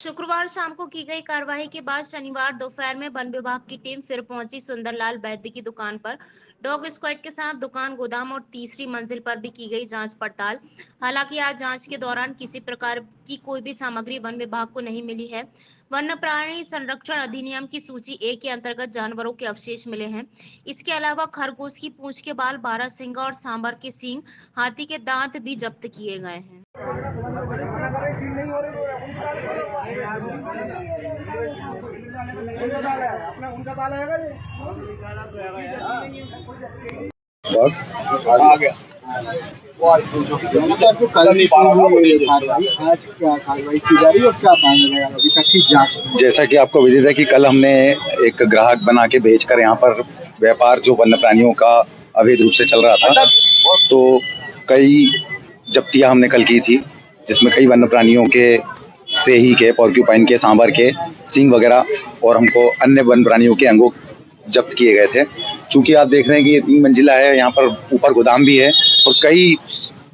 शुक्रवार शाम को की गई कार्रवाई के बाद शनिवार दोपहर में वन विभाग की टीम फिर पहुंची सुंदरलाल वैद्य की दुकान पर। डॉग स्क्वाड के साथ दुकान, गोदाम और तीसरी मंजिल पर भी की गई जांच पड़ताल। हालांकि आज जांच के दौरान किसी प्रकार की कोई भी सामग्री वन विभाग को नहीं मिली है। वन्य प्राणी संरक्षण अधिनियम की सूची 1 के अंतर्गत जानवरों के अवशेष मिले हैं। इसके अलावा खरगोश की पूंछ के बाल, बारहसिंगा और सांबर के सींग, हाथी के दांत भी जब्त किए गए हैं। उनका ताला है ये आ गया। आज क्या कार्रवाई की जा रही है और क्या पाया अभी तक की जांच? जैसा कि आपको विदित है कि कल हमने एक ग्राहक बना के भेजकर यहाँ पर व्यापार जो वन्य प्राणियों का अवैध रूप से चल रहा था, तो कई जब्तियां हमने कल की थी, जिसमें कई वन्य प्राणियों के सेही के, पॉर्क्यूपाइन के, सांबर के सींग वगैरह और हमको अन्य वन्य प्राणियों के अंगों जब्त किए गए थे। चूंकि आप देख रहे हैं कि ये 3 मंजिला है, यहाँ पर ऊपर गोदाम भी है और कई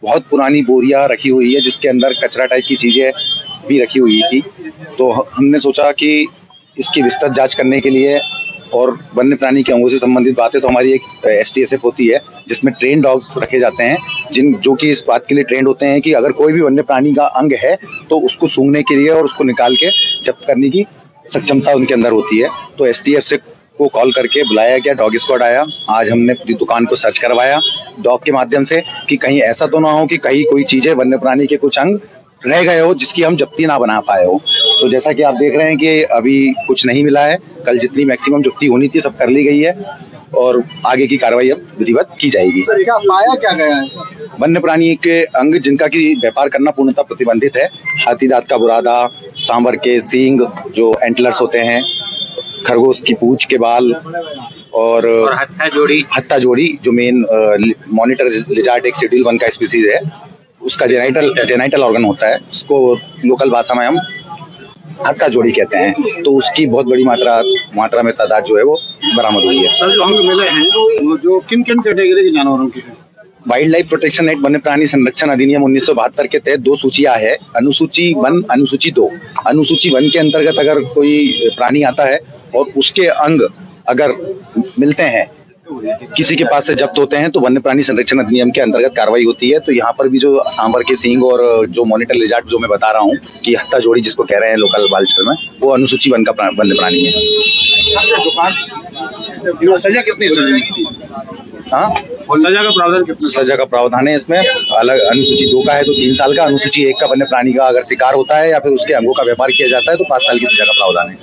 बहुत पुरानी बोरियां रखी हुई है जिसके अंदर कचरा टाइप की चीजें भी रखी हुई थी। तो हमने सोचा कि इसकी विस्तृत जांच करने के लिए और वन्य प्राणी के अंगों से संबंधित बातें, तो हमारी एक STSF होती है जिसमें ट्रेन डॉग्स रखे जाते हैं जो कि इस बात के लिए ट्रेंड होते हैं कि अगर कोई भी वन्य प्राणी का अंग है तो उसको सूंघने के लिए और उसको निकाल के जब्त करने की सक्षमता उनके अंदर होती है। तो STSF को कॉल करके बुलाया गया, डॉग स्क्वाड आया। आज हमने पूरी दुकान को सर्च करवाया डॉग के माध्यम से कि कहीं ऐसा तो ना हो कि कहीं कोई चीजें, वन्य प्राणी के कुछ अंग रह गए हो जिसकी हम जब्ती ना बना पाए हो। तो जैसा कि आप देख रहे हैं कि अभी कुछ नहीं मिला है। कल जितनी मैक्सिमम जब्ती होनी थी सब कर ली गई है और आगे की कार्रवाई अब विधिवत की जाएगी। क्या पाया क्या गया है? वन्य प्राणी के अंग जिनका की व्यापार करना पूर्णतः प्रतिबंधित है। हाथी दांत का बुरादा, सांबर के सींग जो एंटलर्स होते हैं, खरगोश की पूंछ के बाल और हत्था जोड़ी जो मेन मॉनिटर लिजार्ड एक शेड्यूल 1 का स्पीसीज है, उसका जेनाइटल ऑर्गन होता है, उसको लोकल भाषा में हम हत्था जोड़ी कहते हैं। तो उसकी बहुत बड़ी मात्रा में तादाद जो है वो बरामद हुई है। सर, जो अंग मिले हैं वो जो किन कैटेगरी के जानवरों की है? वाइल्ड लाइफ प्रोटेक्शन एक्ट वन्य प्राणी संरक्षण अधिनियम 1972 के तहत 2 सूचियां है, अनुसूची 1, अनुसूची 2। अनुसूची 1 के अंतर्गत अगर कोई प्राणी आता है और उसके अंग अगर मिलते हैं, किसी के पास से जब्त होते हैं, तो वन्य प्राणी संरक्षण अधिनियम के अंतर्गत कार्रवाई होती है। तो यहाँ पर भी जो सांबर के सींग और जो मॉनिटर लिजार्ड जो मैं बता रहा हूँ कि हत्था जोड़ी जिसको कह रहे हैं लोकल भाषा में, वो अनुसूची 1 का वन्य प्राणी है। सजा कितनी? हाँ, सजा का प्रावधान है इसमें। अलग अनुसूची 2 का है तो 3 साल का, अनुसूची 1 का वन्य प्राणी का अगर शिकार होता है या फिर उसके अंगों का व्यापार किया जाता है तो 5 साल की सजा का प्रावधान है।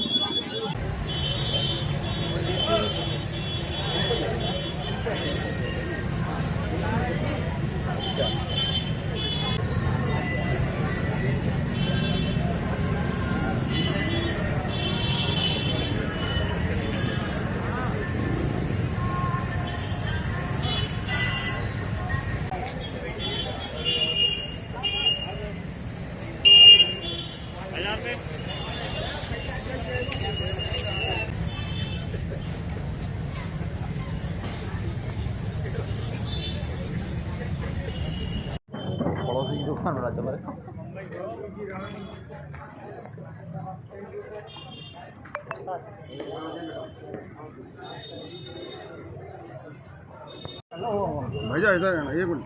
भैया इधर है ना, 1 मिनट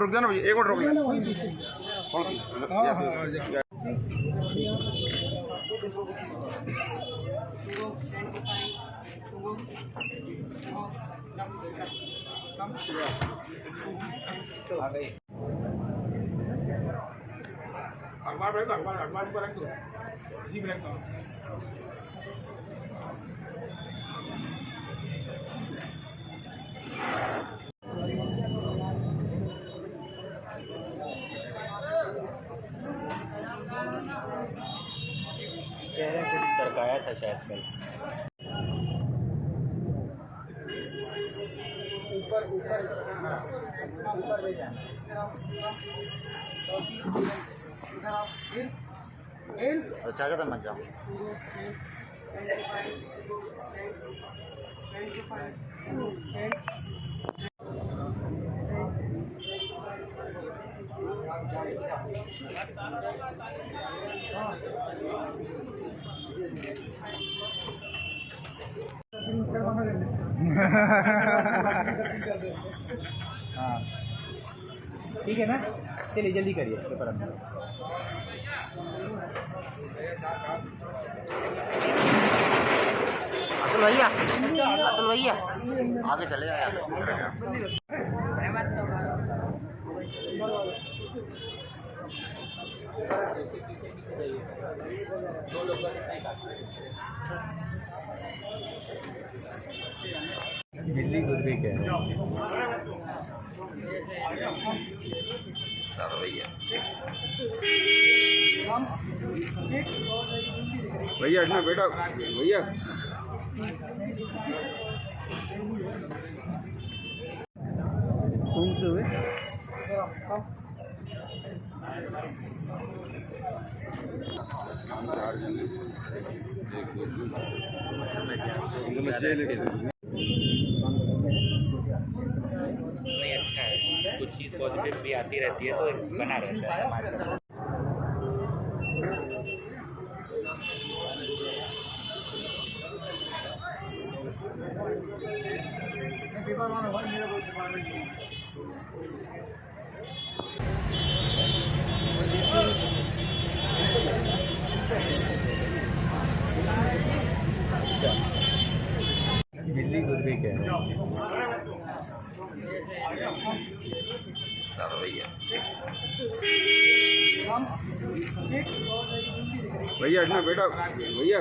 रुक जाना भैया, 1 मिनट रुक लेना। अखबार पर रख दो, इसी में रखता हूँ। सरकाया था शायद कल। ऊपर ले जाना। अच्छा क्या मत जाओ। हाँ ठीक है ना, चलिए जल्दी करिए पेपर अंदर। अतुल भैया, अतुल भैया आगे चले जाए। दिल्ली कुछ भी कह रहे हैं। भैया इसमें बेटा भैया घूमते हुए नहीं अच्छा है, कुछ चीज़ पॉजिटिव भी आती रहती है तो बना रहता है समाज। दिल्ली कुछ भी कह रहे हैं। भैया इसमें बेटा भैया